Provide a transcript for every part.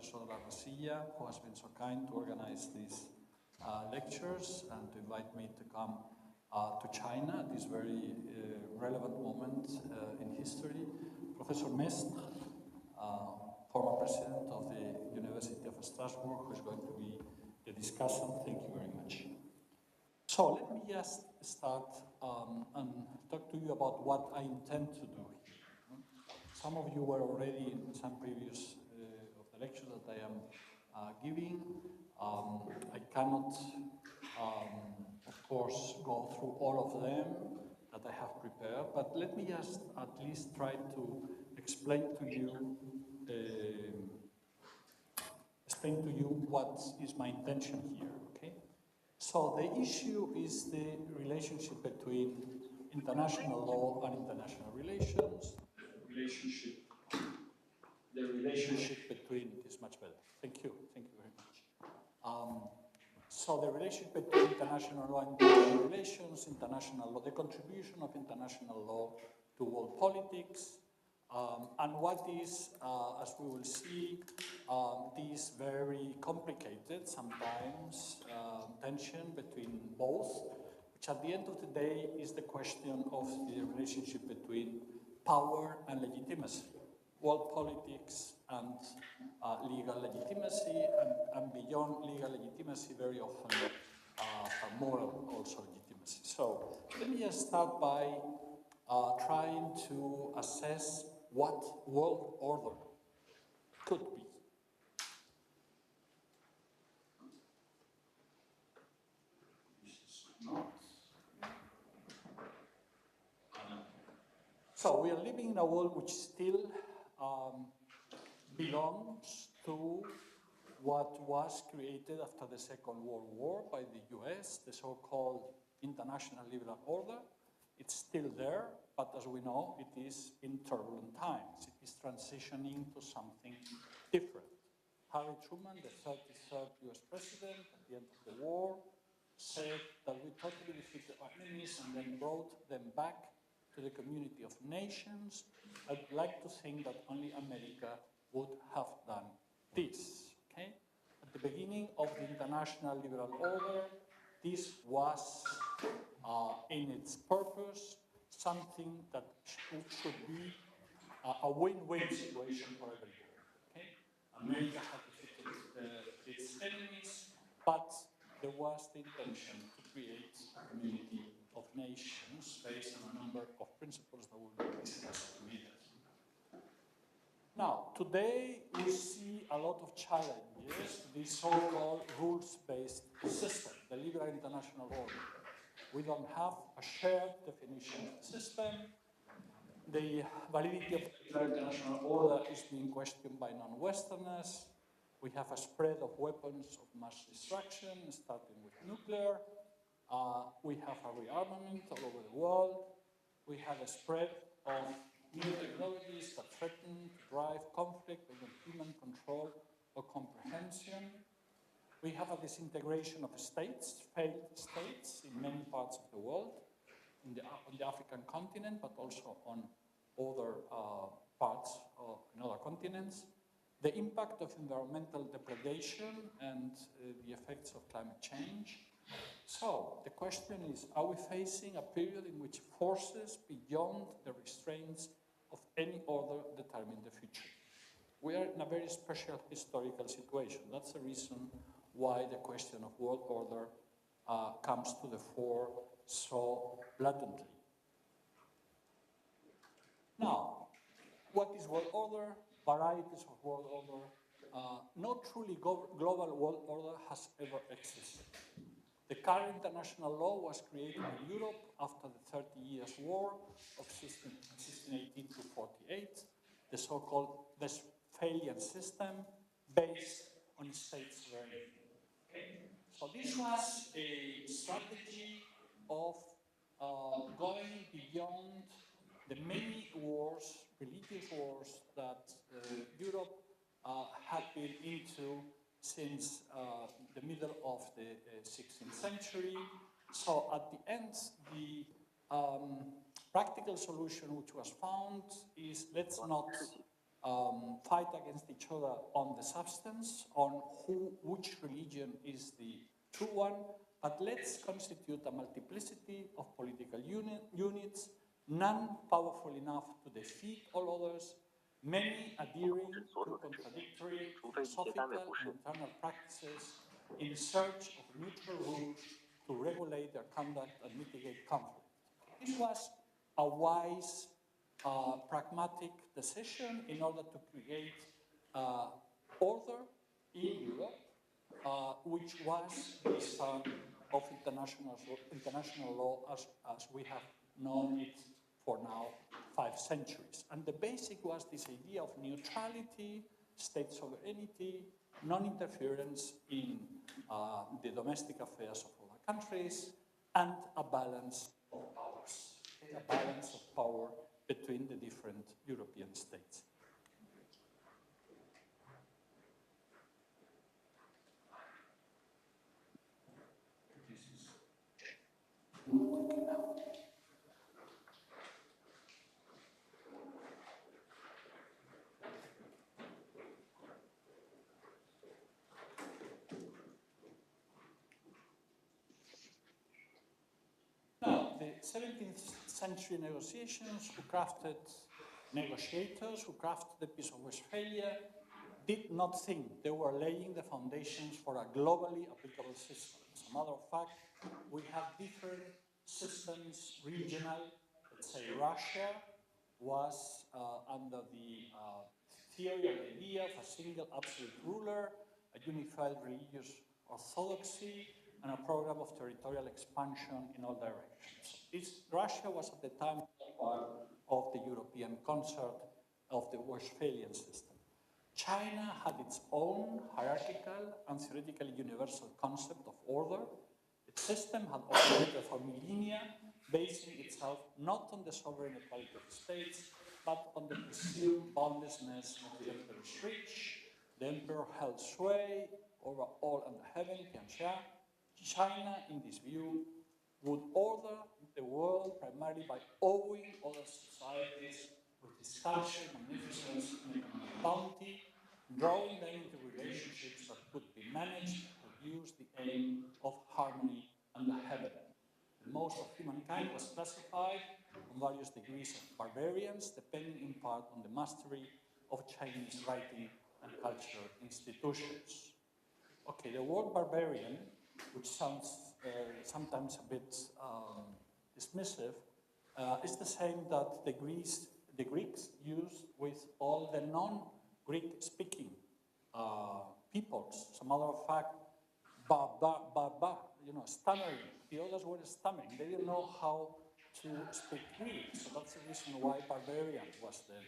Professor Larrasilla, who has been so kind to organize these lectures and to invite me to come to China at this very relevant moment in history. Professor Mestre, former president of the University of Strasbourg, who is going to be the discussant. Thank you very much. So let me just start and talk to you about what I intend to do here. Some of you were already in some previous of the lectures that I am giving. I cannot, of course, go through all of them that I have prepared, but let me just at least try to explain to you what is my intention here, okay? So the issue is the relationship between international law and international relations. The relationship between, it is much better. Thank you very much. So the relationship between international law and international relations, international law, the contribution of international law to world politics, and what is, as we will see, this very complicated, sometimes, tension between both, which at the end of the day is the question of the relationship between power and legitimacy, world politics and legal legitimacy, and beyond legal legitimacy, very often moral also legitimacy. So let me just start by trying to assess what world order could be. So we are living in a world which still belongs to what was created after the Second World War by the US, the so-called international liberal order. It's still there, but as we know, it is in turbulent times. It is transitioning to something different. Harry Truman, the 33rd US president at the end of the war, said that we totally defeated our enemies and then brought them back to the community of nations. I'd like to think that only America would have done this, okay? At the beginning of the international liberal order, this was, in its purpose, something that should be a win-win situation for everybody, okay? America had defeated its enemies, but there was the intention to create a community of nations based on a number of principles that will be discussed later. Now, today we see a lot of challenges to this so-called rules-based system, the liberal international order. We don't have a shared definition of the system. The validity of the liberal international order is being questioned by non-Westerners. We have a spread of weapons of mass destruction, starting with nuclear. We have a rearmament all over the world. We have a spread of new technologies that threaten to drive conflict over human control or comprehension. We have a disintegration of states, failed states in many parts of the world, on the African continent, but also on other parts in other continents. The impact of environmental degradation and the effects of climate change. So the question is, are we facing a period in which forces beyond the restraints of any order determine the future? We are in a very special historical situation. That's the reason why the question of world order comes to the fore so blatantly. Now, what is world order? Varieties of world order. No truly global world order has ever existed. The current international law was created in Europe after the 30 Years' War of 1618 to 48, the so-called Westphalian system based on state sovereignty. Okay? So this was a strategy of going beyond the many wars, religious wars, that Europe had been into since the middle of the 16th century. So at the end, the practical solution which was found is let's not fight against each other on the substance, on which religion is the true one, but let's constitute a multiplicity of political units, none powerful enough to defeat all others, many adhering to contradictory philosophical and internal practices in search of neutral rules to regulate their conduct and mitigate conflict. This was a wise, pragmatic decision in order to create order in Europe, which was the start of international law as we have known it for now 5 centuries. And the basic was this idea of neutrality, state sovereignty, non-interference in the domestic affairs of other countries, and a balance of powers, a balance of power between the different European states. Now, the 17th century negotiators who crafted the Peace of Westphalia did not think they were laying the foundations for a globally applicable system. As a matter of fact, we have different systems, regional. Let's say Russia was under the theory or idea of a single absolute ruler, a unified religious orthodoxy, and a program of territorial expansion in all directions. Russia was at the time part of the European concert of the Westphalian system. China had its own hierarchical and theoretically universal concept of order. Its system had operated for millennia, basing itself not on the sovereign equality of states, but on the presumed boundlessness of the emperor's reach. The emperor held sway over all under heaven, Tianxia. China, in this view, would order the world primarily by owing other societies with its culture, magnificence, and economic bounty, drawing them into relationships that could be managed to produce the aim of harmony under heaven. The most of humankind was classified on various degrees of barbarians, depending in part on the mastery of Chinese writing and cultural institutions. Okay, the word barbarian, which sounds sometimes a bit dismissive, is the same that the Greeks used with all the non-Greek speaking peoples. As a matter of fact, stammering. The others were stammering. They didn't know how to speak Greek, so that's the reason why barbarian was then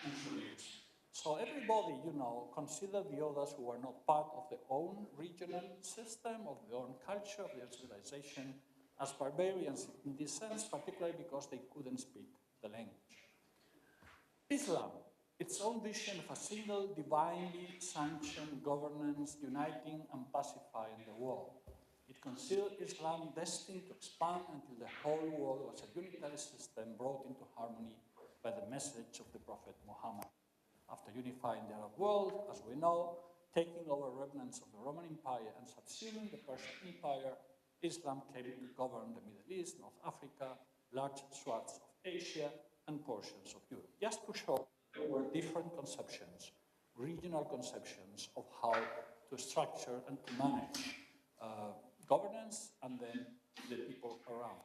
introduced. So everybody, considered the others who were not part of their own regional system, of their own culture, of their civilization, as barbarians in this sense, particularly because they couldn't speak the language. Islam, its own vision of a single divinely sanctioned governance uniting and pacifying the world. It considered Islam destined to expand until the whole world was a unitary system brought into harmony by the message of the Prophet Muhammad. After unifying the Arab world, as we know, taking over remnants of the Roman Empire and subsuming the Persian Empire, Islam came to govern the Middle East, North Africa, large swaths of Asia, and portions of Europe. Just to show there were different conceptions, regional conceptions of how to structure and to manage governance and then the people around.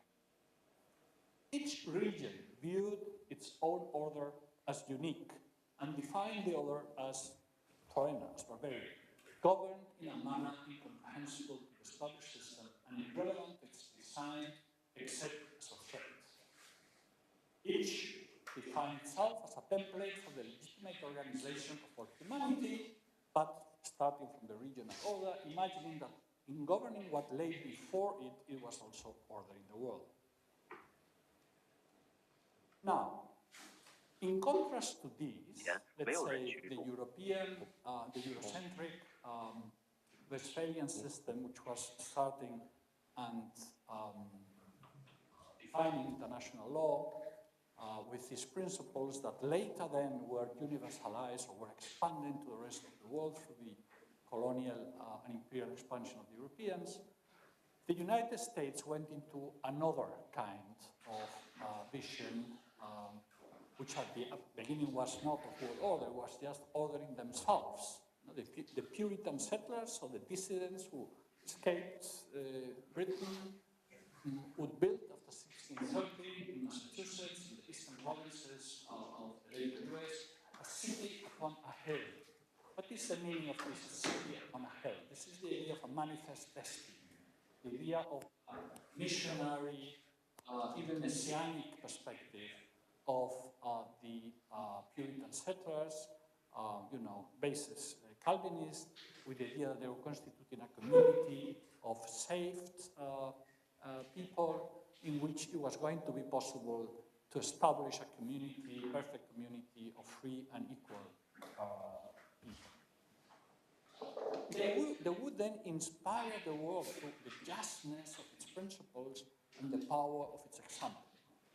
Each region viewed its own order as unique and defined the other as foreigner, as barbarian, governed in a manner incomprehensible to the established system and irrelevant to its design except as a threat. Each defined itself as a template for the legitimate organization of all humanity, but starting from the regional order, imagining that in governing what lay before it, it was also ordering the world. Now, in contrast to this, let's say the European, the Eurocentric Westphalian system, which was starting and defining international law, with these principles that later then were universalized or were expanded to the rest of the world through the colonial and imperial expansion of the Europeans, the United States went into another kind of vision, which at the beginning was not of world order, was just ordering themselves. The Puritan settlers, or the dissidents who escaped Britain, would build after 1630 in Massachusetts, in the eastern provinces of the later US, a city upon a hill. What is the meaning of this city upon a hill? This is the idea of a manifest destiny, the idea of a missionary, even messianic perspective of the Puritan settlers, basis Calvinist, with the idea that they were constituting a community of saved people in which it was going to be possible to establish a community, perfect community of free and equal people. They would then inspire the world through the justness of its principles and the power of its example.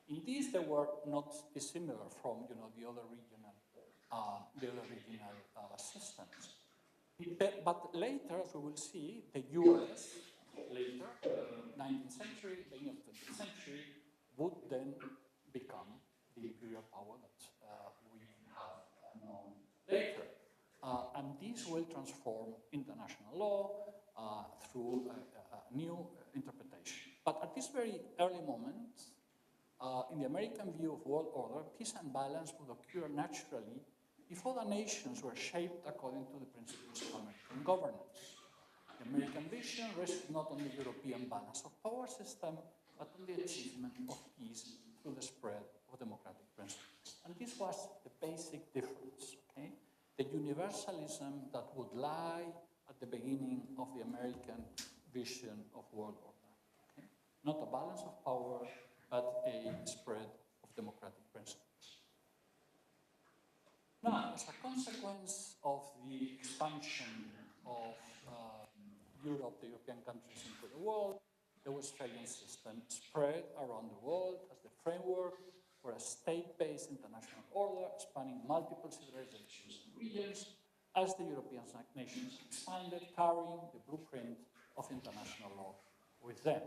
In this, they were not dissimilar from the other regional systems. But later, as we will see, the US, later, 19th century, beginning of the 20th century, would then become the imperial power that we have known later. And this will transform international law through a new interpretation. But at this very early moment, in the American view of world order, peace and balance would occur naturally if other nations were shaped according to the principles of American governance. The American vision rested not on the European balance of power system, but on the achievement of peace through the spread of democratic principles. And this was the basic difference, okay? The universalism that would lie at the beginning of the American vision of world order. Okay? Not a balance of power, but a spread of democratic principles. Now, as a consequence of the expansion of Europe, the European countries into the world, the Westphalian system spread around the world as the framework for a state-based international order spanning multiple civilizations and regions as the European nations expanded, carrying the blueprint of international law with them.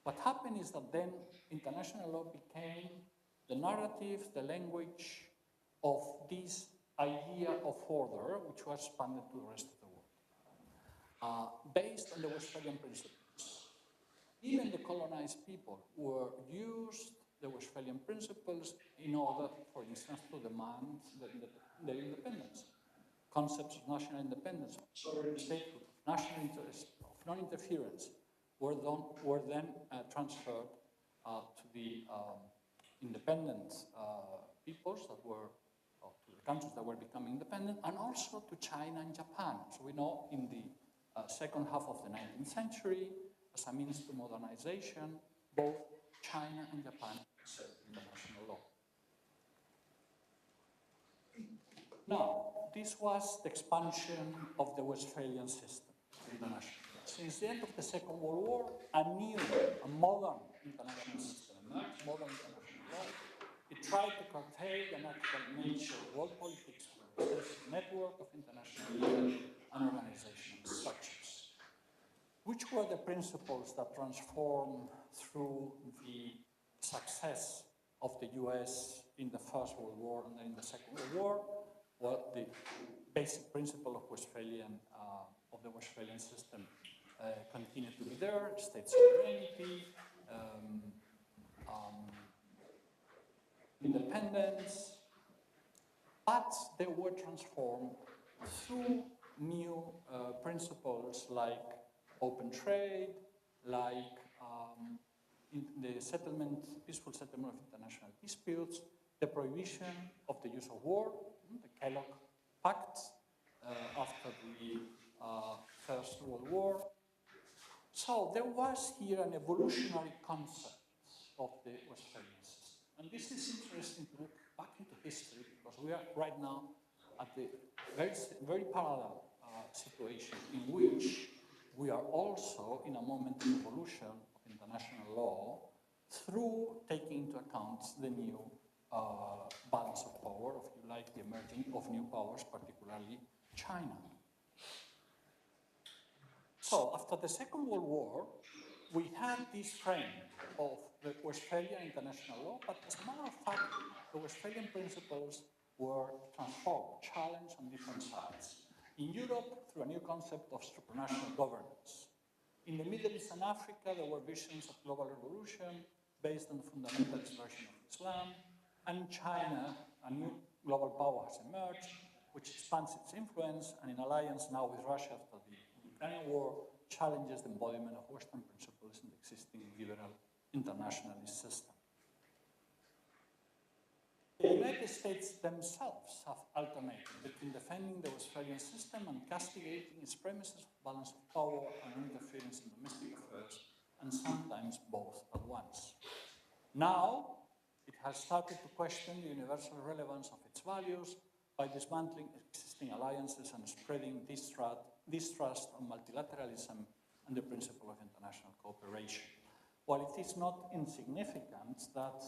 What happened is that then international law became the narrative, the language of this idea of order, which was expanded to the rest of the world, based on the Westphalian principles. Even the colonized people were used the Westphalian principles in order, for instance, to demand their independence. Concepts of national independence, sovereign statehood, national interest, of non-interference, were then transferred to the independent peoples that were, to the countries that were becoming independent, and also to China and Japan. So we know in the second half of the 19th century, as a means to modernization, both China and Japan accepted international law. Now, this was the expansion of the Westphalian system internationally. Since the end of the Second World War, a modern international system emerged, modern international law. It tried to curtail the natural nature of world politics with a network of international legal and organizational structures. Which were the principles that transformed through the success of the US in the First World War and then in the Second World War? Well, the basic principle of the Westphalian system continued to be there: state sovereignty, independence, but they were transformed through new principles like open trade, like in the peaceful settlement of international disputes, the prohibition of the use of war, the Kellogg Pact after the First World War. So there was here an evolutionary concept of the Westphalian system. And this is interesting to look back into history, because we are right now at the very parallel situation in which we are also in a moment of evolution of international law, through taking into account the new balance of power, if you like, the emerging of new powers, particularly China. So after the Second World War, we had this frame of the Westphalian international law, but as a matter of fact, the Westphalian principles were transformed, challenged on different sides. In Europe, through a new concept of supranational governance. In the Middle East and Africa, there were visions of global revolution based on the fundamentalist version of Islam. And in China, a new global power has emerged, which expands its influence, and in alliance now with Russia after the Ukrainian war, challenges the embodiment of Western principles in the existing liberal internationalist system. The United States themselves have alternated between defending the Westphalian system and castigating its premises of balance of power and interference in domestic affairs, and sometimes both at once. Now, it has started to question the universal relevance of its values by dismantling existing alliances and spreading distrust on multilateralism and the principle of international cooperation. While it is not insignificant that,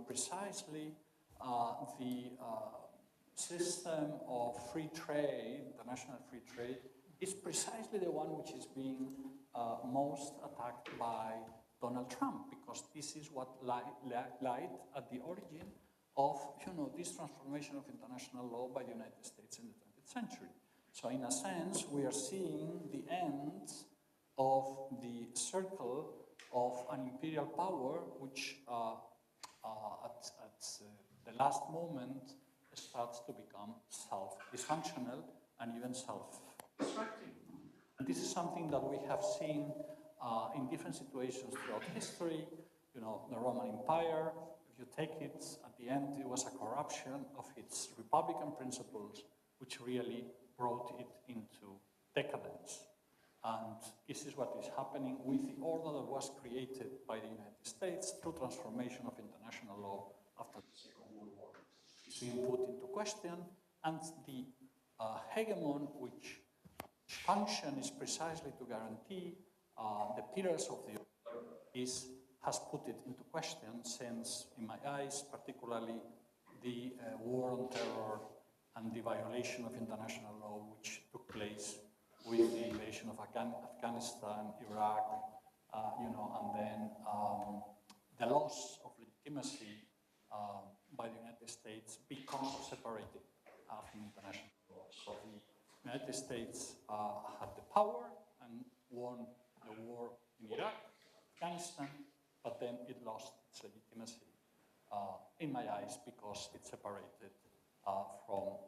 precisely the system of free trade, international free trade, is precisely the one which is being most attacked by Donald Trump, because this is what lied at the origin of this transformation of international law by the United States in the 20th century. So in a sense, we are seeing the end of the circle of an imperial power which at the last moment starts to become self-dysfunctional and even self-destructive. And this is something that we have seen in different situations throughout history. The Roman Empire, if you take it, at the end it was a corruption of its republican principles which really brought it into decadence. And this is what is happening with the order that was created by the United States through transformation of international law after the Second World War. It's being put into question, and the hegemon, which function is precisely to guarantee the pillars of the order, has put it into question since, in my eyes, particularly the war on terror and the violation of international law which took place with the invasion of Afghanistan, Iraq, and then the loss of legitimacy by the United States because of separating from international law. So the United States had the power and won the war in Iraq, Afghanistan, but then it lost its legitimacy, in my eyes, because it separated from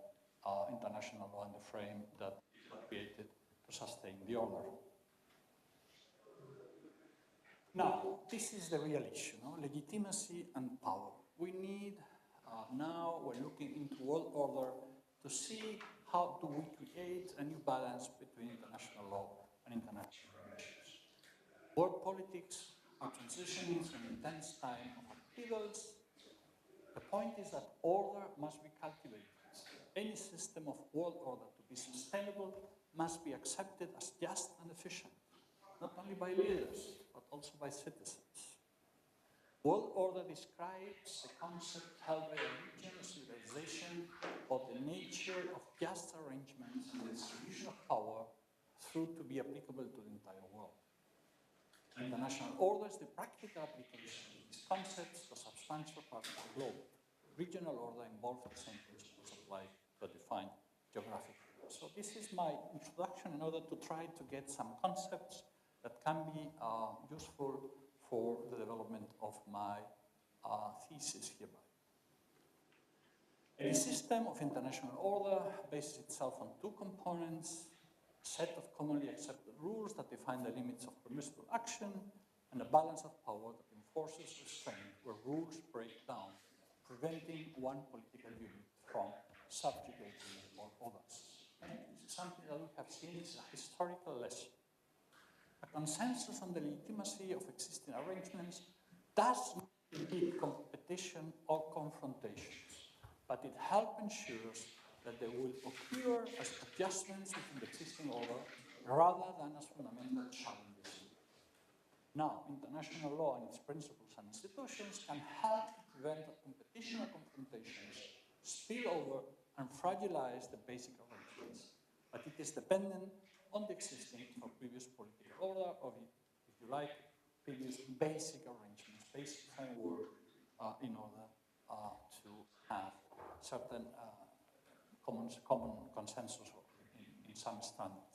international law and the frame that it was created to sustain the order. Now, this is the real issue, legitimacy and power. We need, now we're looking into world order to see how do we create a new balance between international law and international relations. World politics are transitioning through an intense time of upheavals. The point is that order must be cultivated. Any system of world order to be sustainable must be accepted as just and efficient, not only by leaders, but also by citizens. World order describes the concept held by a region or civilization of the nature of just arrangements and the distribution of power through to be applicable to the entire world. International order is the practical application of these concepts to substantial parts of the globe. Regional order involves the same principles applied to a defined geographic area. So this is my introduction in order to try to get some concepts that can be useful for the development of my thesis hereby. A system of international order bases itself on two components: a set of commonly accepted rules that define the limits of permissible action, and a balance of power that enforces restraint where rules break down, preventing one political unit from subjugating all others. This is something that we have seen as a historical lesson. A consensus on the legitimacy of existing arrangements does not impede competition or confrontations, but it helps ensure that they will occur as adjustments within the existing order rather than as fundamental challenges. Now, international law and its principles and institutions can help to prevent that competition or confrontations spill over and fragilize the basic arrangements. But it is dependent on the existing or previous political order, or if you like, previous basic arrangements, basic framework in order to have certain common consensus in some standards.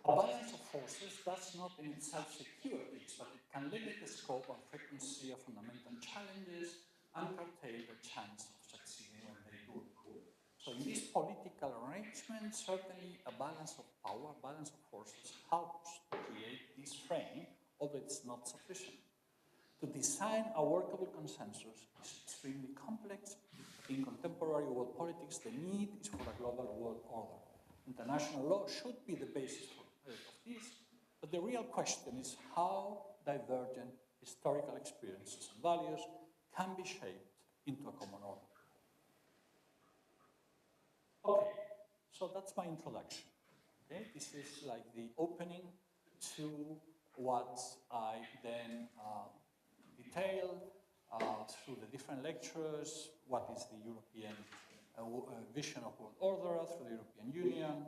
A balance of forces does not in itself secure peace, but it can limit the scope and frequency of fundamental challenges and curtail the chance of succeeding when they do occur. So in these political arrangements, certainly a balance of power, balance of forces helps to create this frame, although it's not sufficient. To design a workable consensus is extremely complex. In contemporary world politics, the need is for a global world order. International law should be the basis of this, but the real question is how divergent historical experiences and values can be shaped into a common order. Okay, so that's my introduction. Okay, this is like the opening to what I then detailed through the different lectures, what is the European vision of world order through the European Union,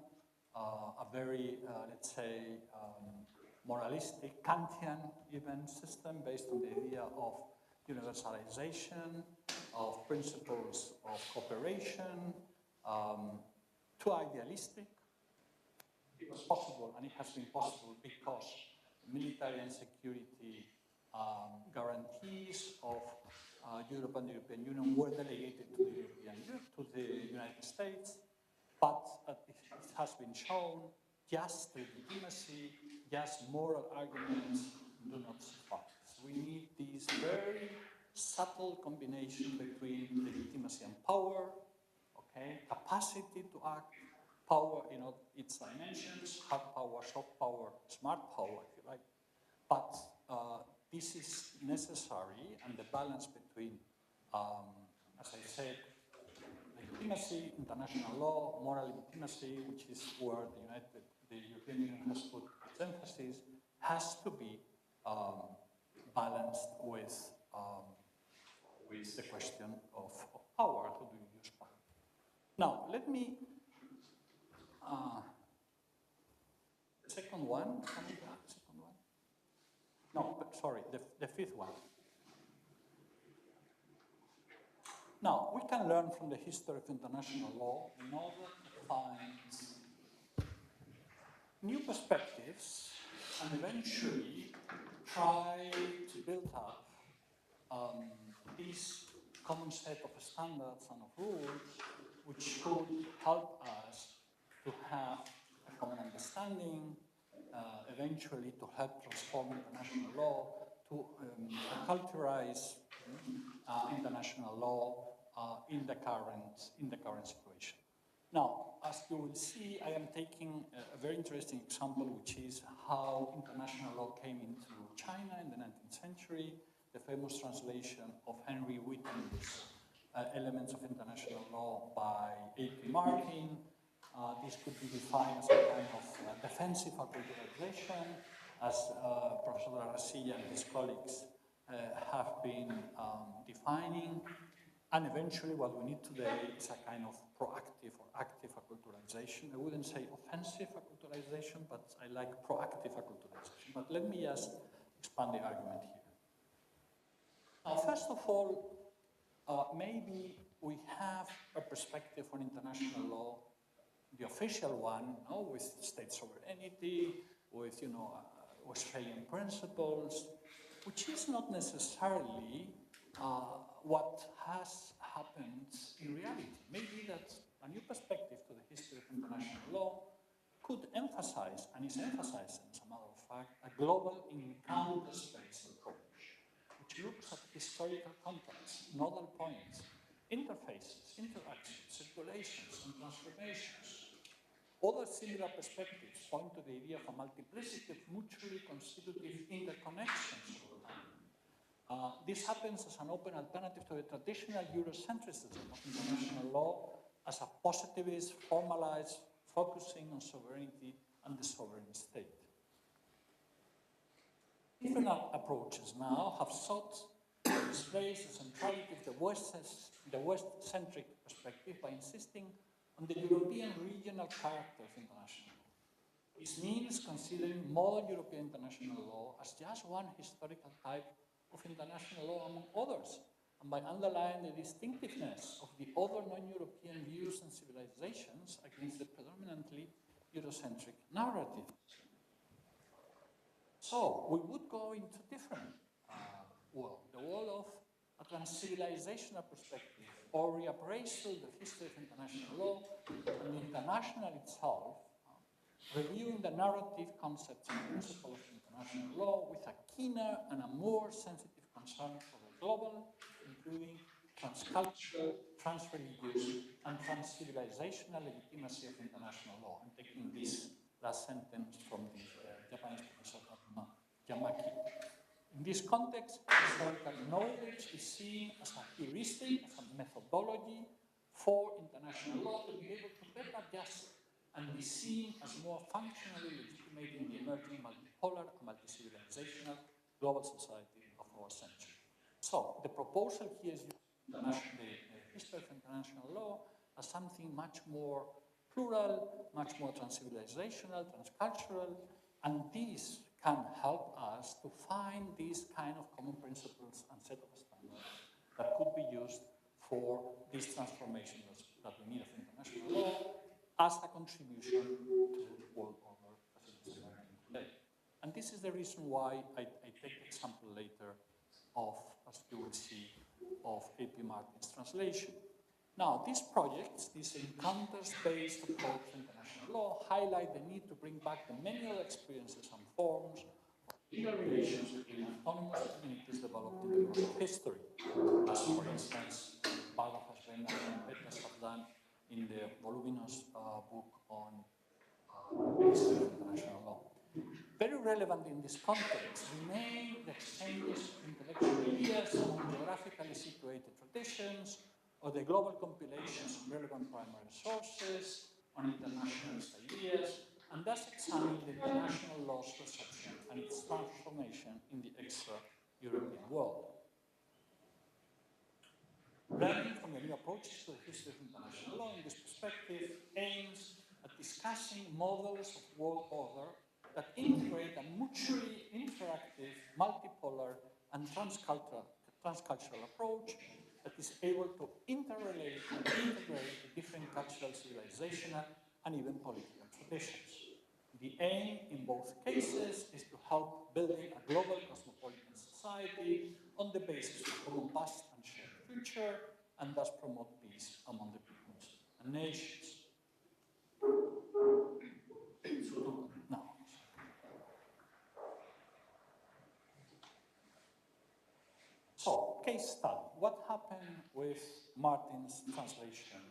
a very, let's say, moralistic, Kantian even system based on the idea of universalization, of principles of cooperation, too idealistic. It was possible, and it has been possible because military and security guarantees of Europe and the European Union were delegated to the United States, but it has been shown just legitimacy, just moral arguments do not suffice. We need this very subtle combination between legitimacy and power, okay, capacity to act, power in its dimensions, hard power, soft power, smart power, if you like. But this is necessary, and the balance between, as I said, legitimacy, international law, moral legitimacy, which is where the European Union has put its emphasis, has to be balanced with the question of power. How do you use power? Now, let me. The second one. No, but sorry, the fifth one. Now, we can learn from the history of international law in order to find new perspectives and eventually try to build up this common set of standards and of rules which could help us to have a common understanding, eventually to help transform international law, to culturalize international law in the current situation. Now, as you will see, I am taking a very interesting example, which is how international law came into China in the 19th century, the famous translation of Henry Whitten's Elements of International Law by A.P. Martin. This could be defined as a kind of defensive acculturation, as Professor Arcilla and his colleagues have been defining. And eventually what we need today is a kind of proactive or active acculturation. I wouldn't say offensive acculturation, but I like proactive acculturation. But let me just expand the argument here. Now, first of all, maybe we have a perspective on international law, the official one, with state sovereignty, with Westphalian principles, which is not necessarily what has happened in reality. Maybe that a new perspective to the history of international law could emphasize, and is emphasizing, as a matter of fact, a global encounter space approach, which looks at historical contexts, nodal points, interfaces, interactions, circulations, and transformations. Other similar perspectives point to the idea of a multiplicity of mutually constitutive interconnections over time. This happens as an open alternative to the traditional Eurocentrism of international law as a positivist, formalized, focusing on sovereignty and the sovereign state. Different approaches now have sought to displace the centrality of the West-centric perspective by insisting on the European regional character of international law. This means considering modern European international law as just one historical type of international law among others, and by underlying the distinctiveness of the other non-European views and civilizations against the predominantly Eurocentric narrative. So we would go into different world, the world of a trans-civilizational perspective, or reappraisal of the history of international law and the international itself, reviewing the narrative concepts and principles of international law with a keener and a more sensitive concern for the global, including transcultural, transreligious, and trans-civilizational legitimacy of international law. I'm taking this last sentence from the Japanese professor Yamaki. In this context, historical knowledge is seen as a heuristic, as a methodology for international law to be able to better adjust and be seen as more functionally legitimating the emerging multipolar and multi-civilizational global society of our century. So the proposal here is the history of international law as something much more plural, much more trans-civilizational, transcultural, and this can help us to find these kind of common principles and set of standards that could be used for this transformation that we need of international law as a contribution to world order as it is emerging today. And this is the reason why I take the example later of, as you will see, of A.P. Martin's translation. Now, these projects, this encounters-based approach to international law, highlight the need to bring back the many other experiences and forms of legal relations between autonomous communities developed in the course of history, as, for instance, Barbara Hasbena and Peters have done in the voluminous book on the history of international law. Very relevant in this context remain the exchanges of intellectual ideas among geographically situated traditions, or the global compilations of relevant primary sources on internationalist ideas, and thus examine the international law's reception and its transformation in the extra-European world. Learning from the new approaches to the history of international law in this perspective aims at discussing models of world order that integrate a mutually interactive, multipolar, and transcultural approach that is able to interrelate and integrate the different cultural, civilizational, and even political traditions. The aim in both cases is to help building a global cosmopolitan society on the basis of common past and shared future, and thus promote peace among the peoples and nations. So, case study. What happened with Martin's translation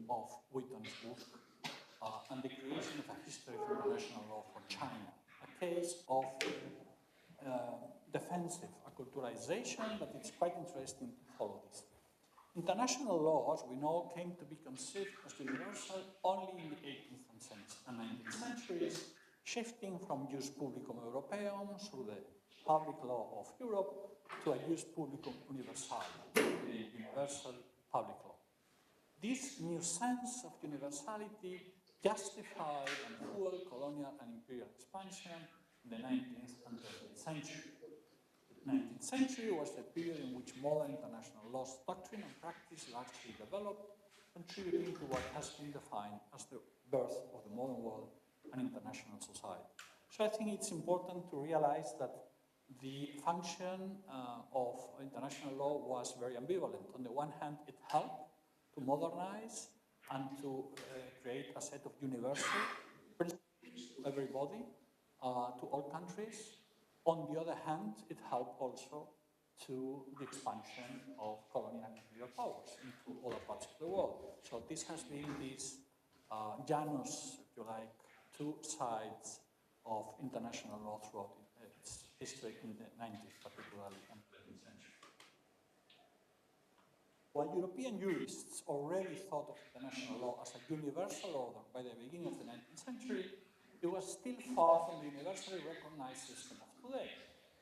of Wheaton's book and the creation of a history of international law for China? A case of defensive acculturalization, but it's quite interesting to follow this. International law, as we know, came to be conceived as universal only in the 18th and 19th centuries, shifting from jus publicum Europaeum through the public law of Europe to a jus publicum universale, the universal public law. This new sense of universality justified and fueled colonial and imperial expansion in the 19th and 20th century. The 19th century was the period in which modern international law's doctrine and practice largely developed, contributing to what has been defined as the birth of the modern world and international society. So I think it's important to realize that the function of international law was very ambivalent. On the one hand, it helped to modernize and to create a set of universal principles to everybody, to all countries. On the other hand, it helped also to the expansion of colonial and imperial powers into other parts of the world. So this has been this Janus, if you like, two sides of international law throughout its history in the 90s, particularly, and 20th century. While European jurists already thought of international law as a universal order by the beginning of the 19th century, it was still far from the universally recognized system of today.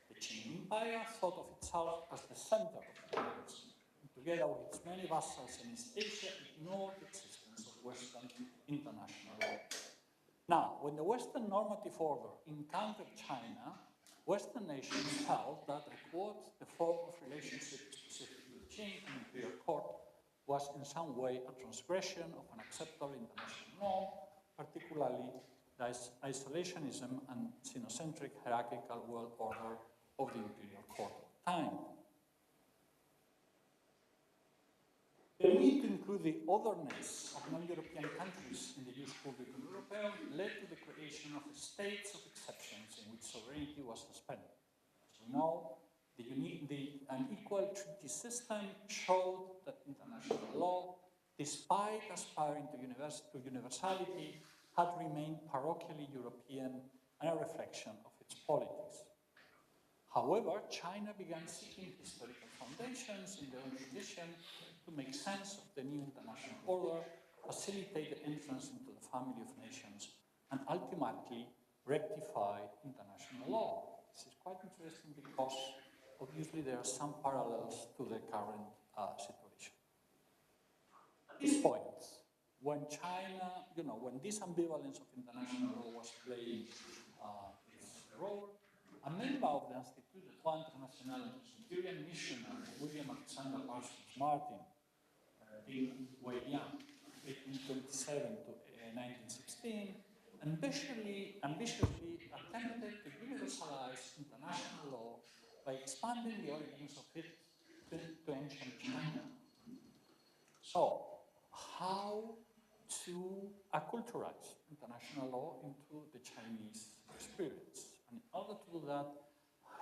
The Qing Empire thought of itself as the center of the universe, and together with its many vassals in East Asia, ignored the existence of Western international law. Now, when the Western normative order encountered China, Western nations felt that, I quote, the form of relationship specific to the Qing and imperial court was in some way a transgression of an acceptable international norm, particularly the isolationism and xenocentric hierarchical world order of the imperial court of the time. The need to include the otherness of non-European countries in the jus publicum Europeum led to the creation of states of exceptions in which sovereignty was suspended. As we know, the unequal treaty system showed that international law, despite aspiring to universality, had remained parochially European and a reflection of its politics. However, China began seeking historical foundations in their own tradition to make sense of the new international order, facilitate the entrance into the family of nations, and ultimately rectify international law. This is quite interesting because obviously there are some parallels to the current situation. At this point, when China, when this ambivalence of international law was playing its role, a member of the Institut de Droit International Centurion missionary, William Alexander Parsons Martin, in Wuhan, 1827 to 1916, ambitiously attempted to universalize international law by expanding the origins of it to ancient China. So, how to acculturate international law into the Chinese experience? And in order to do that,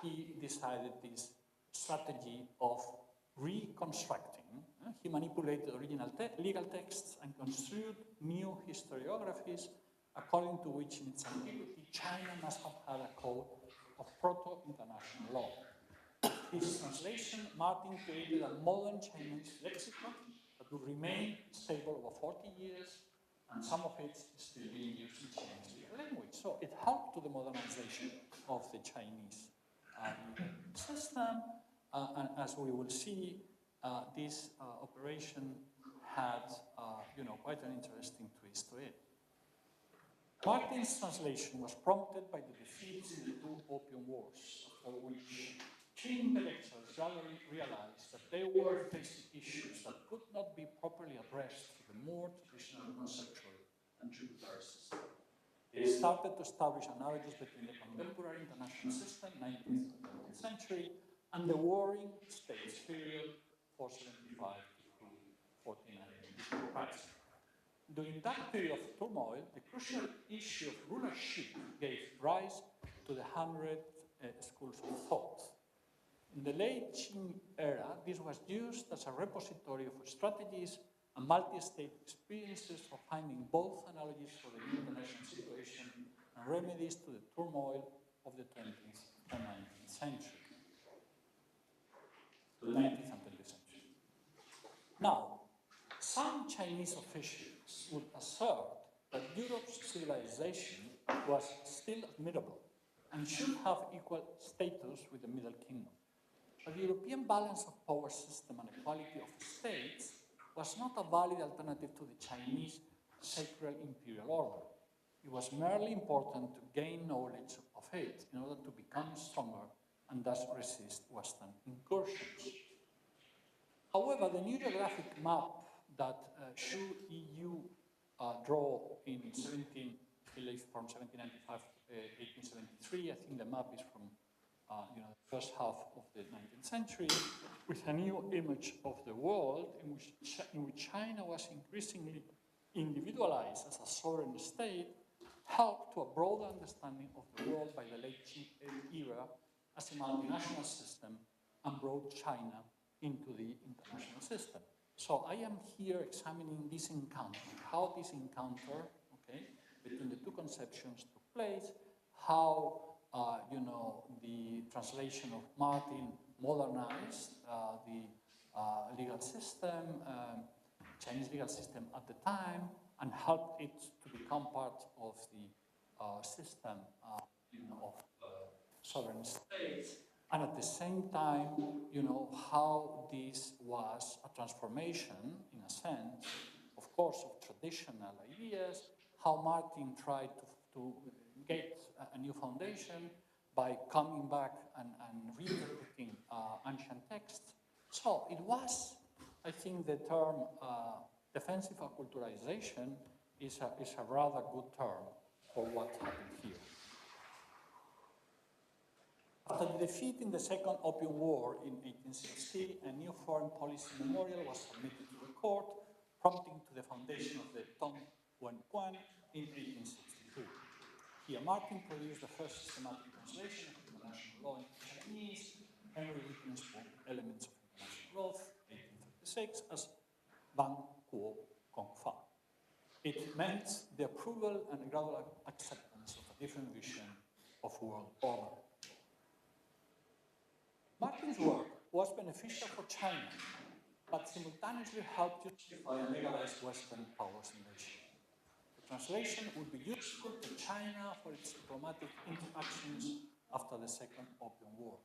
he decided this strategy of reconstructing. He manipulated original legal texts and construed new historiographies according to which in its antiquity China must have had a code of proto-international law. His translation, Martin created a modern Chinese lexicon that would remain stable over 40 years, and some of it is still being used in Chinese legal language. So it helped to the modernization of the Chinese system, and as we will see, this operation had, quite an interesting twist to it. Martin's translation was prompted by the defeats in the two Opium Wars, after which Qing intellectuals gradually realized that they were facing issues that could not be properly addressed through the more traditional conceptual and tributary system. They started to establish analogies between the contemporary international system, 19th and 20th century, and the warring states period, 475 to 1490. During that period of turmoil, the crucial issue of rulership gave rise to the 100 schools of thought. In the late Qing era, this was used as a repository of strategies and multi-state experiences for finding both analogies for the new international situation and remedies to the turmoil of the 20th and 19th century. Now, some Chinese officials would assert that Europe's civilization was still admirable and should have equal status with the Middle Kingdom. But the European balance of power system and equality of states was not a valid alternative to the Chinese sacred imperial order. It was merely important to gain knowledge of it in order to become stronger and thus resist Western incursions. However, the new geographic map that Xu EU draw in from 1795 to 1873, I think the map is from the first half of the 19th century, with a new image of the world in which China was increasingly individualized as a sovereign state, helped to a broader understanding of the world by the late Qing era as a multinational system and brought China into the international system. So I am here examining this encounter, how this encounter, between the two conceptions took place, how the translation of Martin modernized the legal system, Chinese legal system at the time, and helped it to become part of the system of sovereign states, and at the same time, how this was a transformation, in a sense, of course, of traditional ideas, how Martin tried to get a new foundation by coming back and reinterpreting ancient texts. So it was, I think, the term defensive acculturation is a rather good term for what happened here. After the defeat in the Second Opium War in 1860, a new foreign policy memorial was submitted to the court, prompting to the foundation of the Tong-Wen-Quan in 1862. Here, Martin produced the first systematic translation of international law into Chinese, Henry Whitman's book, Elements of International Law, 1836, as Ban Kuo Gong Fa. It meant the approval and gradual acceptance of a different vision of world order. Martin's work was beneficial for China, but simultaneously helped justify and legalize Western powers' invasion. The translation would be useful to China for its diplomatic interactions after the Second Opium War.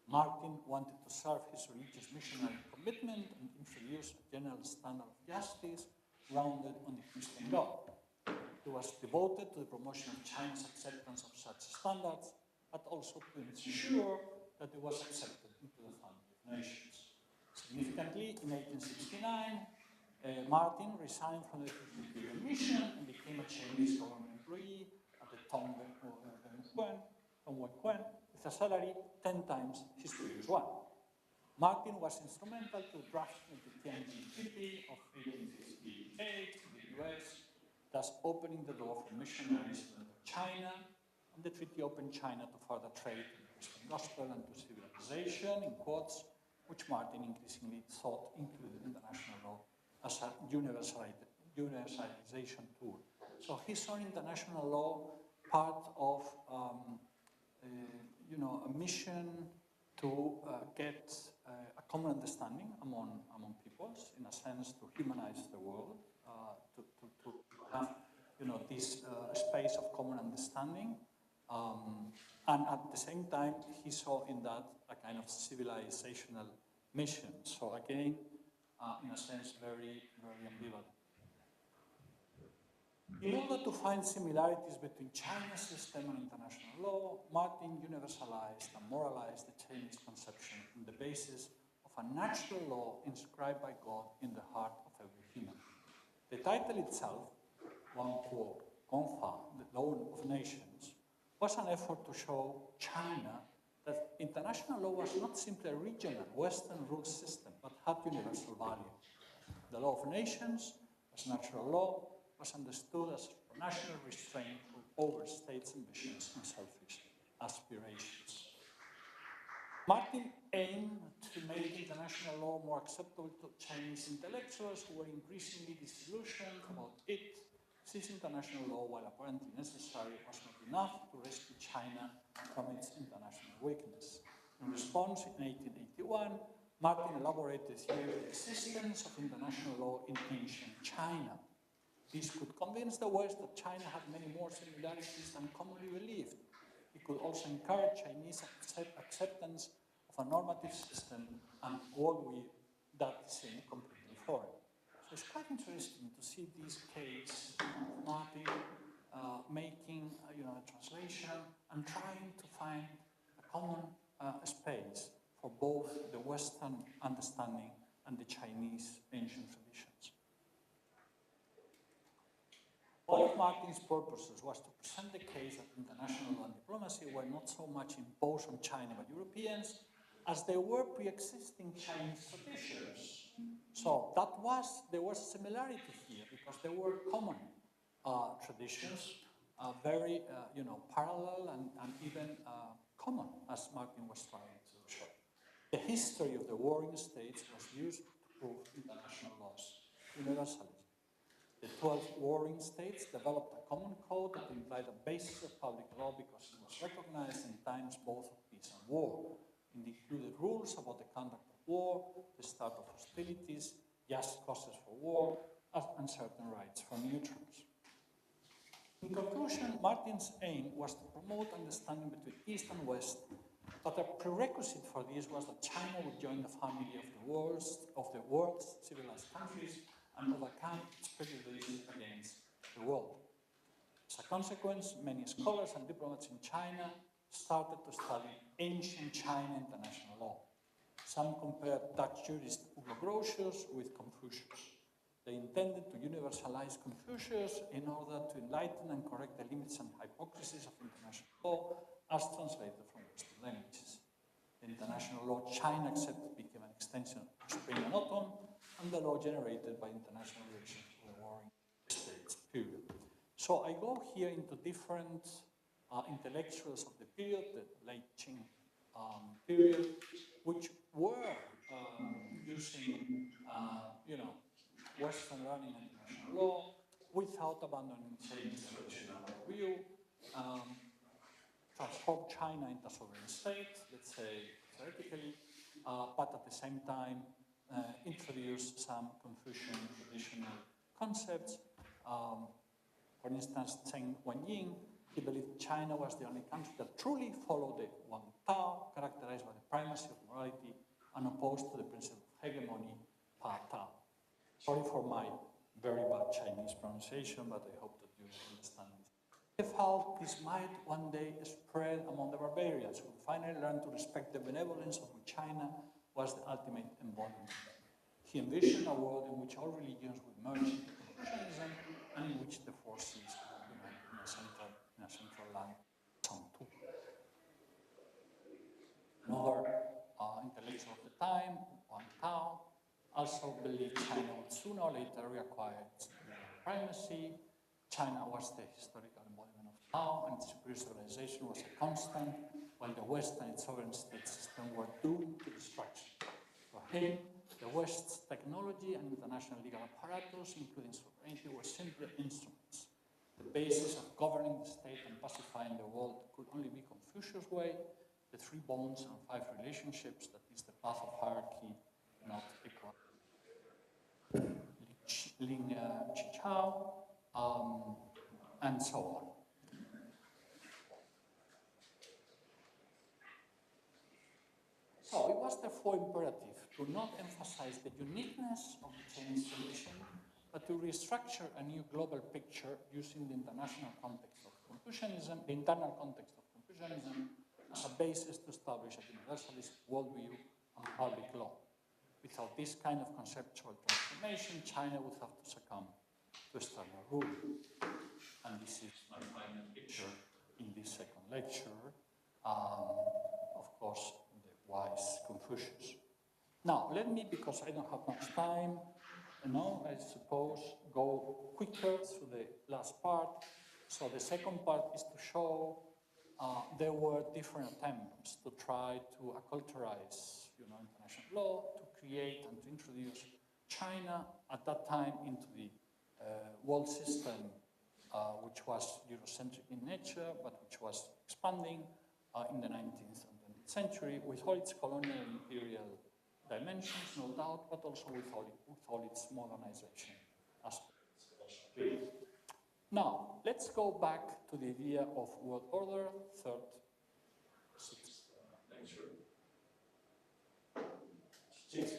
Martin wanted to serve his religious missionary commitment and introduce a general standard of justice grounded on the Christian God. He was devoted to the promotion of China's acceptance of such standards, but also to ensure that it was accepted into the family of nations. Significantly, in 1869, Martin resigned from the Imperial Mission and became a Chinese government employee at the Tong-Wen-Quan with a salary 10 times his previous one. Martin was instrumental to drafting the Tianjin Treaty of 1858 in the US, thus opening the door for missionaries to enter China, and the treaty opened China to further trade in the Christian gospel and to civilization, in quotes, which Martin increasingly thought included international law as a universalization tool. So he saw international law part of a mission to get a common understanding among peoples, in a sense, to humanize the world, to have this space of common understanding. And at the same time, he saw in that a kind of civilizational mission. So again, in a sense, very, very ambivalent. In order to find similarities between China's system and international law, Martin universalized and moralized the Chinese conception on the basis of a natural law inscribed by God in the heart of every human. The title itself, Wan Kuo Gong Fa, the Law of Nations, was an effort to show China that international law was not simply a regional Western rule system, but had universal value. The law of nations, as natural law, was understood as national restraint over states' ambitions and selfish aspirations. Martin aimed to make international law more acceptable to Chinese intellectuals who were increasingly disillusioned about it. This international law, while apparently necessary, was not enough to rescue China from its international weakness. In response, in 1881, Martin elaborated the theory of the existence of international law in ancient China. This could convince the West that China had many more similarities than commonly believed. It could also encourage Chinese acceptance of a normative system and worldview that seemed completely foreign. So it's quite interesting to see this case of Martin making a translation and trying to find a common space for both the Western understanding and the Chinese ancient traditions. One of Martin's purposes was to present the case that international law and diplomacy were not so much imposed on China by Europeans as they were pre-existing Chinese traditions. So there was a similarity here because there were common traditions, very parallel and even common, as Martin was trying to show. The history of the warring states was used to prove international law's universalism. The 12 warring states developed a common code that implied a basis of public law because it was recognized in times both of peace and war. It included rules about the conduct of war, the start of hostilities, just causes for war, and certain rights for neutrals. In conclusion, Martin's aim was to promote understanding between East and West, but a prerequisite for this was that China would join the family of the world's civilized countries and overcome its prejudices against the world. As a consequence, many scholars and diplomats in China started to study ancient China international law. Some compared Dutch jurist Hugo Grotius with Confucius. They intended to universalize Confucius in order to enlighten and correct the limits and hypocrisies of international law as translated from Western languages. The international law China accepted became an extension of Spring and Autumn, and the law generated by international relations for the Warring States period. So I go here into different intellectuals of the period, the late Qing period, which were using, Western learning and international law without abandoning Chinese traditional view, transform China into a sovereign state, let's say theoretically, but at the same time introduce some Confucian traditional concepts. For instance, Zheng Guanyin, he believed China was the only country that truly followed the Wang Tao, characterized by the primacy of morality and opposed to the principle of hegemony, Pa Tao. Sorry for my very bad Chinese pronunciation, but I hope that you understand it. He felt this might one day spread among the barbarians, who finally learned to respect the benevolence of which China was the ultimate embodiment. He envisioned a world in which all religions would merge into Confucianism and in which the four seas would unite in a central land, Chengdu. Another intellectual of the time, Wang Tao, also believed China would sooner or later reacquire its primacy. China was the historical embodiment of Tao, and its superior civilization was a constant, while the West and its sovereign state system were doomed to destruction. For him, the West's technology and international legal apparatus, including sovereignty, were simply instruments. The basis of governing the state and pacifying the world could only be Confucius' way, the 3 bonds and 5 relationships, that is the path of hierarchy, not equality. Ling Chichao, and so on. So it was therefore imperative to not emphasize the uniqueness of the Chinese tradition, but to restructure a new global picture using the international context of Confucianism, the internal context of Confucianism, as a basis to establish a universalist worldview and public law. Without this kind of conceptual transformation, China would have to succumb to external rule. And this is my final picture in this second lecture. Of course, the wise Confucius. Now, let me, because I don't have much time, I suppose, go quicker through the last part. So the second part is to show there were different attempts to try to acculturize, international law, to create and to introduce China at that time into the world system, which was Eurocentric in nature, but which was expanding in the 19th and 20th century with all its colonial and imperial dimensions, no doubt, but also with all its modernization aspects. Now, let's go back to the idea of world order,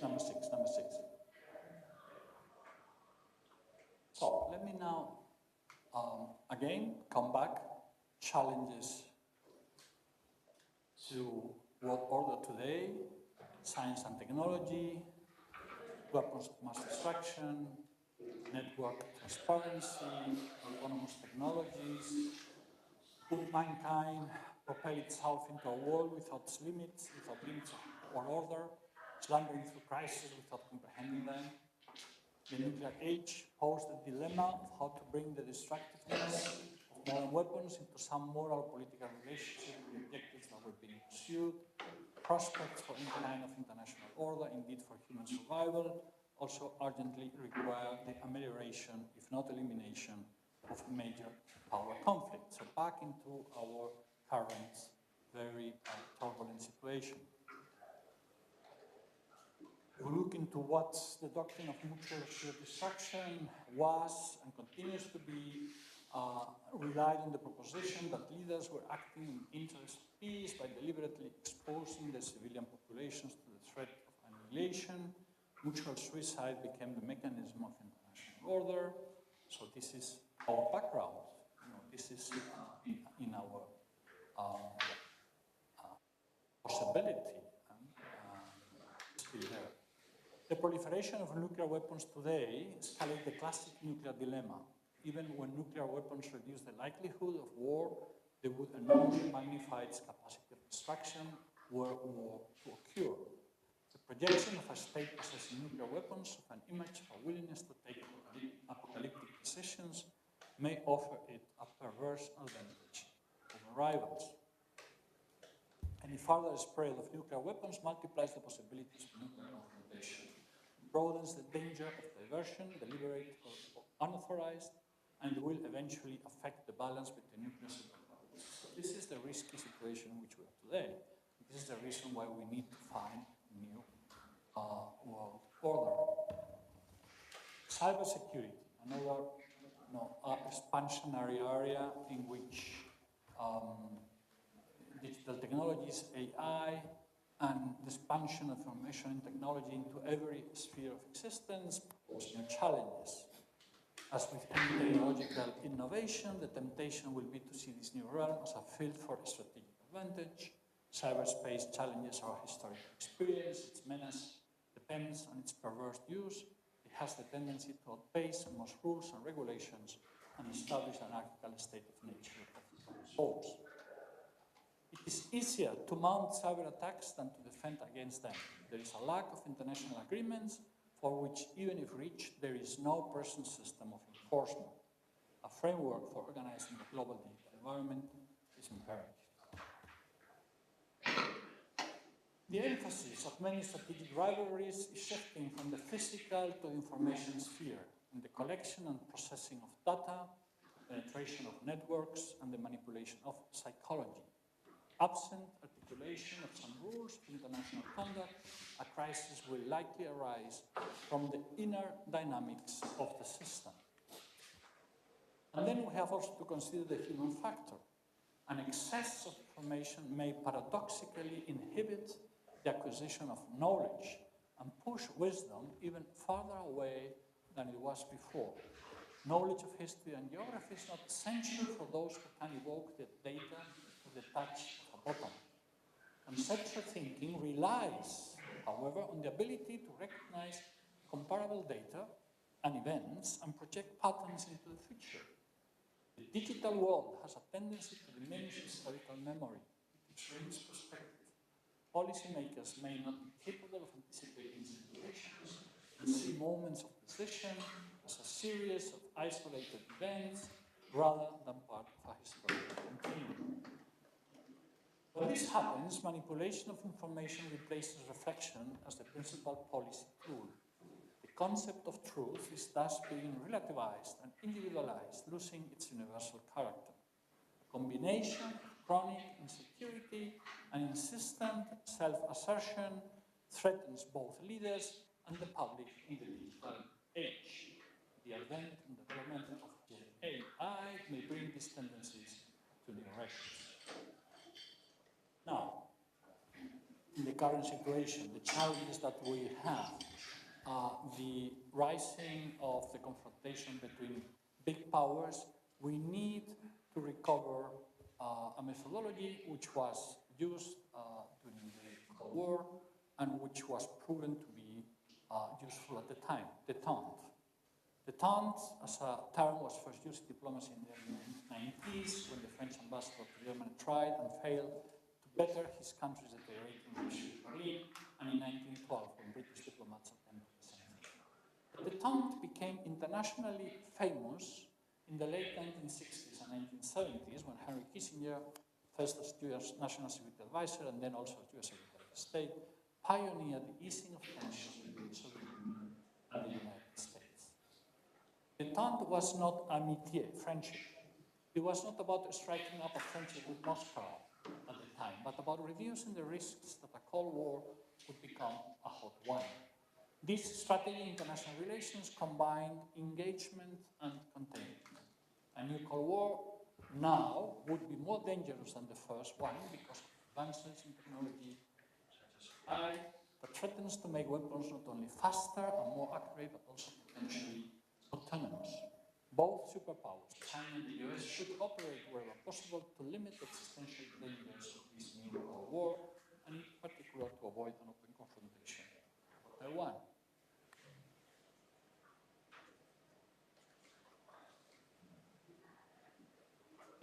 number six. So let me now, again, come back, challenges to world order today, science and technology, weapons of mass destruction, network transparency, autonomous technologies. Could mankind propel itself into a world without limits or order, slumbering through crises without comprehending them? The nuclear age posed the dilemma of how to bring the destructiveness of modern weapons into some moral political relationship with the objectives that were being pursued. Prospects for any kind of international order, indeed for human survival, also urgently require the amelioration, if not elimination, of major power conflicts. So back into our current very turbulent situation. If we look into what the doctrine of mutual assured destruction was and continues to be, relied on the proposition that leaders were acting in the interest of peace by deliberately exposing their civilian populations to the threat of annihilation. Mutual suicide became the mechanism of international order. So this is our background. This is in our possibility still there. The proliferation of nuclear weapons today escalates the classic nuclear dilemma. Even when nuclear weapons reduce the likelihood of war, they would enormously magnify its capacity of destruction were war to occur. The projection of a state possessing nuclear weapons of an image of a willingness to take apocalyptic decisions may offer it a perverse advantage over rivals. Any further spread of nuclear weapons multiplies the possibilities of nuclear confrontation, broadens the danger of diversion, deliberate or unauthorized, and will eventually affect the balance between nuclear superpowers. So this is the risky situation in which we are today. This is the reason why we need to find a new world order. Cybersecurity, another expansionary area in which digital technologies, AI, and the expansion of information and technology into every sphere of existence pose new challenges. As with any technological innovation, the temptation will be to see this new realm as a field for strategic advantage. Cyberspace challenges our historical experience. Its menace depends on its perverse use. It has the tendency to outpace most rules and regulations and establish an artificial state of nature of souls. It is easier to mount cyber attacks than to defend against them. There is a lack of international agreements for which, even if reached, there is no present system of enforcement. A framework for organizing the global digital environment is imperative. The emphasis of many strategic rivalries is shifting from the physical to the information sphere, in the collection and processing of data, penetration of networks, and the manipulation of psychology. Absent articulation of some rules of international conduct, a crisis will likely arise from the inner dynamics of the system. And then we have also to consider the human factor. An excess of information may paradoxically inhibit the acquisition of knowledge and push wisdom even farther away than it was before. Knowledge of history and geography is not essential for those who can evoke the data with the touch of a button. Conceptual thinking relies, however, on the ability to recognize comparable data and events and project patterns into the future. The digital world has a tendency to diminish historical memory. It shrinks perspective. Policymakers may not be capable of anticipating situations and see moments of decision as a series of isolated events rather than part of a historical continuum. When this happens, manipulation of information replaces reflection as the principal policy tool. The concept of truth is thus being relativized and individualized, losing its universal character. A combination of chronic insecurity and insistent self-assertion threatens both leaders and the public in the digital age. The advent and development of AI may bring these tendencies to new regions. Now, in the current situation, the challenges that we have are the rising of the confrontation between big powers. We need to recover a methodology which was used during the Cold War and which was proven to be useful at the time, détente. Détente as a term was first used in diplomacy in the early 90s when the French ambassador to Germany tried and failed to better his country's deteriorating relationship with Berlin, and in 1912 when British diplomats attempted the same thing. Détente became internationally famous in the late 1960s and 1970s when Henry Kissinger, first as US National Security Advisor and then also as US Secretary of State, pioneered the easing of tensions between the Soviet Union and the United States. Détente was not amitié, friendship. It was not about striking up a friendship with Moscow at the time, but about reducing the risks that a Cold War would become a hot one. This strategy in international relations combined engagement and containment. A new Cold War now would be more dangerous than the first one because of advances in technology such as AI that threatens to make weapons not only faster and more accurate, but also potentially autonomous. Both superpowers, China and the US, should operate wherever possible to limit the existential dangers of this new Cold War, and in particular to avoid an open confrontation with Taiwan.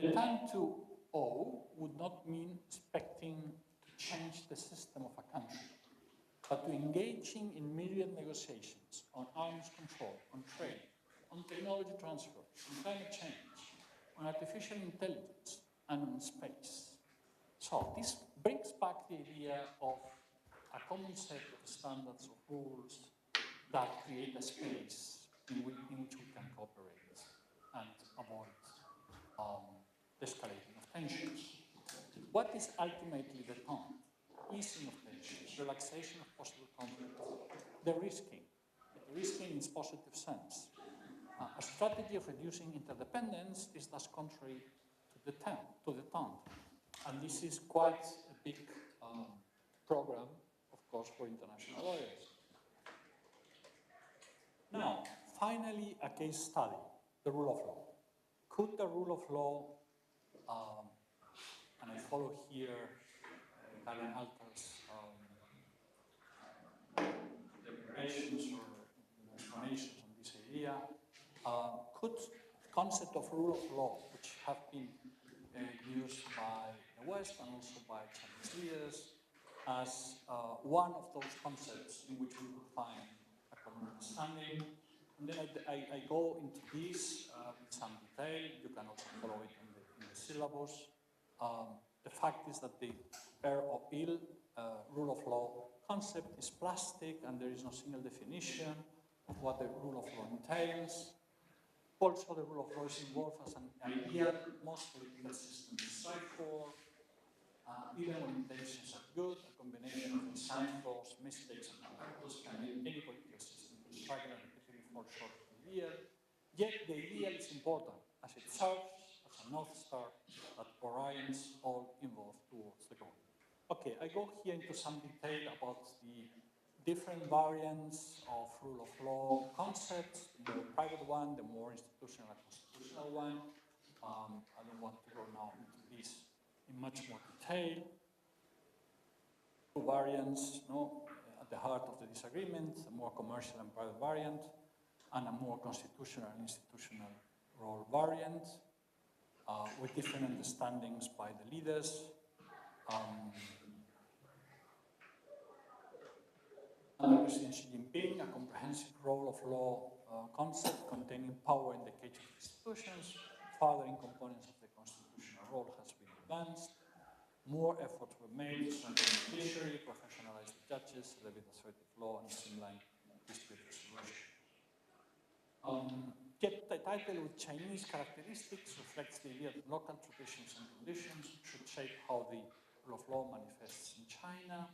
The time to O would not mean expecting to change the system of a country, but to engaging in myriad negotiations on arms control, on trade, on technology transfer, on climate change, on artificial intelligence, and on space. So this brings back the idea of a common set of standards of rules that create a space in which we can cooperate and avoid the escalating of tensions. What is ultimately the tone? Easing of tensions, relaxation of possible conflict, the risking in its positive sense. A strategy of reducing interdependence is thus contrary to the tone. And this is quite a big program, of course, for international lawyers. Now, finally, a case study, the rule of law. Could the rule of law, and I follow here Karen Alta's declarations or explanations on this idea, could the concept of rule of law, which have been used by the West and also by Chinese leaders, as one of those concepts in which we could find a common understanding. And then I go into this with some detail. You can also follow it in the syllabus. The fact is that the er or ill rule of law concept is plastic and there is no single definition of what the rule of law entails. Also, the rule of law is involved as an idea most political systems strive for. Even when intentions are good, a combination of design flaws, mistakes, and errors can lead any political system to struggle and repeatedly fall short of the ideal. Yet the ideal is important as it serves as a North Star that orients all involved towards the goal. Okay, I go here into some detail about the different variants of rule of law concepts, the more private one, the more institutional and constitutional one. I don't want to go now into this in much more detail. Two variants, at the heart of the disagreement, a more commercial and private variant, and a more constitutional and institutional role variant, with different understandings by the leaders. Under President Xi Jinping, a comprehensive role of law concept containing power in the cage of institutions, furthering components of the constitutional role has been advanced. More efforts were made to strengthen the judiciary, professionalize the judges, elevate assertive law, and streamline dispute resolution. Yet the title with Chinese characteristics reflects the idea that local traditions and conditions should shape how the rule of law manifests in China.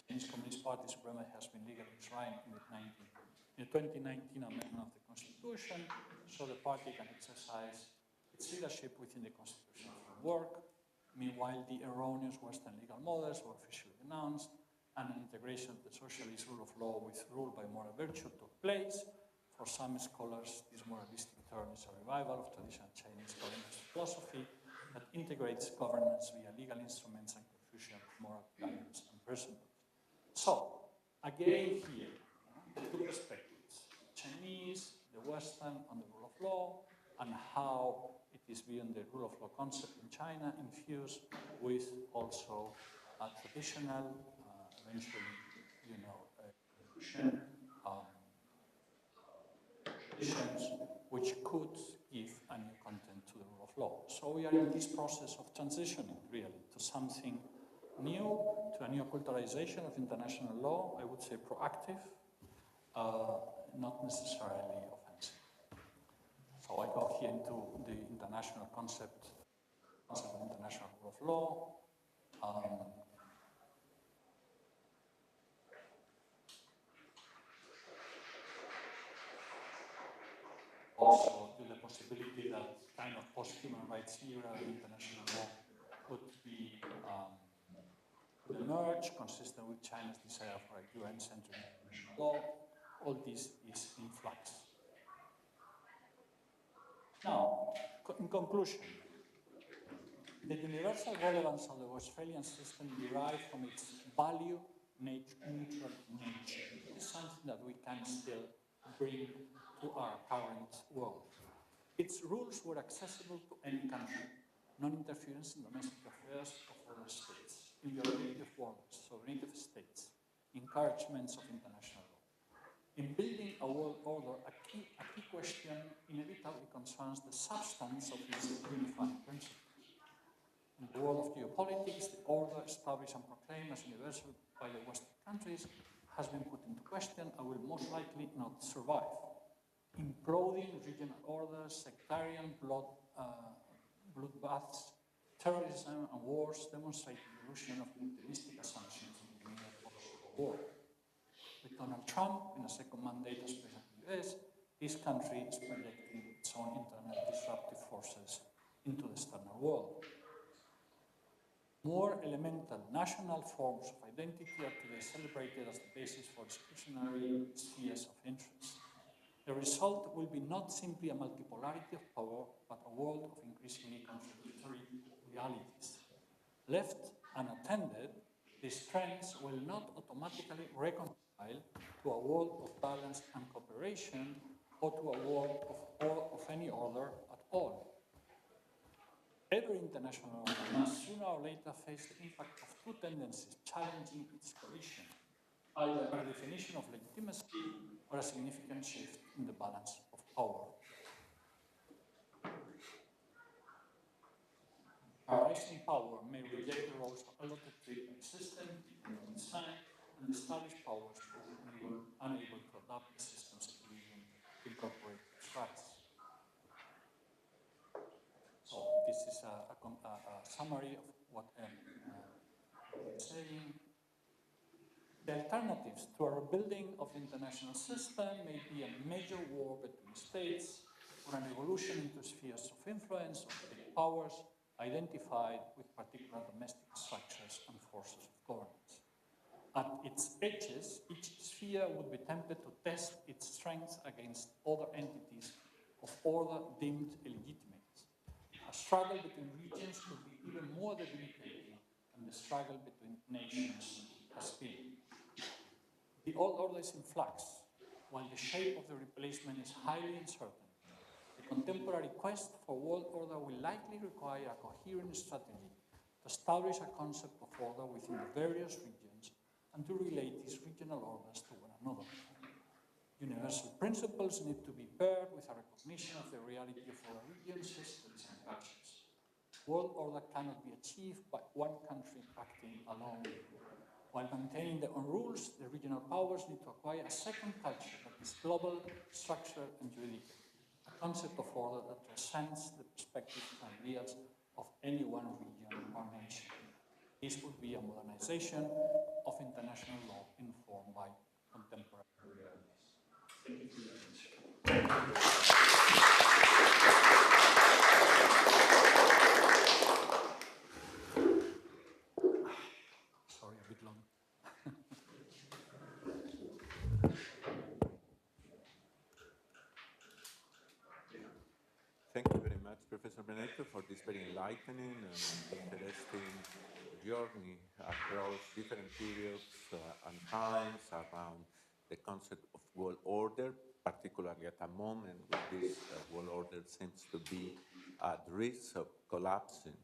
Chinese Communist Party supremacy has been legally enshrined in the 2019 amendment of the Constitution, so the party can exercise its leadership within the constitutional framework. Meanwhile, the erroneous Western legal models were officially denounced, and an integration of the socialist rule of law with rule by moral virtue took place. For some scholars, this moralistic term is a revival of traditional Chinese governance philosophy that integrates governance via legal instruments and Confucian moral guidance and principles. So, again here, the two perspectives, Chinese, the Western, and the rule of law, and how it is beyond the rule of law concept in China, infused with also a traditional, eventually, Confucian traditions, which could give a new content to the rule of law. So we are in this process of transitioning, really, to something new, to a new culturalization of international law, I would say proactive, not necessarily offensive. So I go here into the international concept of international rule of law. Also, to the possibility that kind of post-human rights era of international law would be would emerge, consistent with China's desire for a UN-centered international law. All this is in flux. Now, in conclusion, the universal relevance of the Westphalian system derived from its value-neutral nature. It is something that we can still bring to our current world. Its rules were accessible to any country, non-interference in domestic affairs of other states, inviolability of borders, sovereignty of states, encouragements of international law. In building a world order, a key question inevitably concerns the substance of its unifying principles. In the world of geopolitics, the order established and proclaimed as universal by the Western countries has been put into question and will most likely not survive. Imploding regional orders, sectarian bloodbaths, terrorism and wars demonstrate the erosion of optimistic assumptions in the near post-war. With Donald Trump in a second mandate as president of the US, this country is projecting its own internal disruptive forces into the external world. More elemental national forms of identity are today celebrated as the basis for exclusionary spheres of interest. The result will be not simply a multipolarity of power, but a world of increasingly contradictory realities. Left unattended, these trends will not automatically reconcile to a world of balance and cooperation or to a world of any order at all. Every international order must sooner or later face the impact of two tendencies challenging its cohesion, either a definition of legitimacy or a significant shift in the balance of power. A rising power may reject the roles allotted to it by the system, depend on design, and establish powers prove unable to adapt the system's equilibrium to incorporate its rights. So this is a summary of what I'm saying. The alternatives to a rebuilding of the international system may be a major war between states or an evolution into spheres of influence of big powers identified with particular domestic structures and forces of governance. At its edges, each sphere would be tempted to test its strength against other entities of order deemed illegitimate. A struggle between regions could be even more debilitating than the struggle between nations has been. The old order is in flux, while the shape of the replacement is highly uncertain. The contemporary quest for world order will likely require a coherent strategy to establish a concept of order within the various regions and to relate these regional orders to one another. Universal principles need to be paired with a recognition of the reality of other regions, histories, and cultures. World order cannot be achieved by one country acting alone. While maintaining their own rules, the regional powers need to acquire a second culture that is global, structured, and juridical, a concept of order that transcends the perspectives and ideas of any one region or nation. This would be a modernization of international law informed by contemporary realities. Thank you for your attention. Sorry, a bit long. Thank you very much, Professor Beneyto, for this very enlightening and interesting journey across different periods and times around the concept of world order, particularly at a moment when this world order seems to be at risk of collapsing.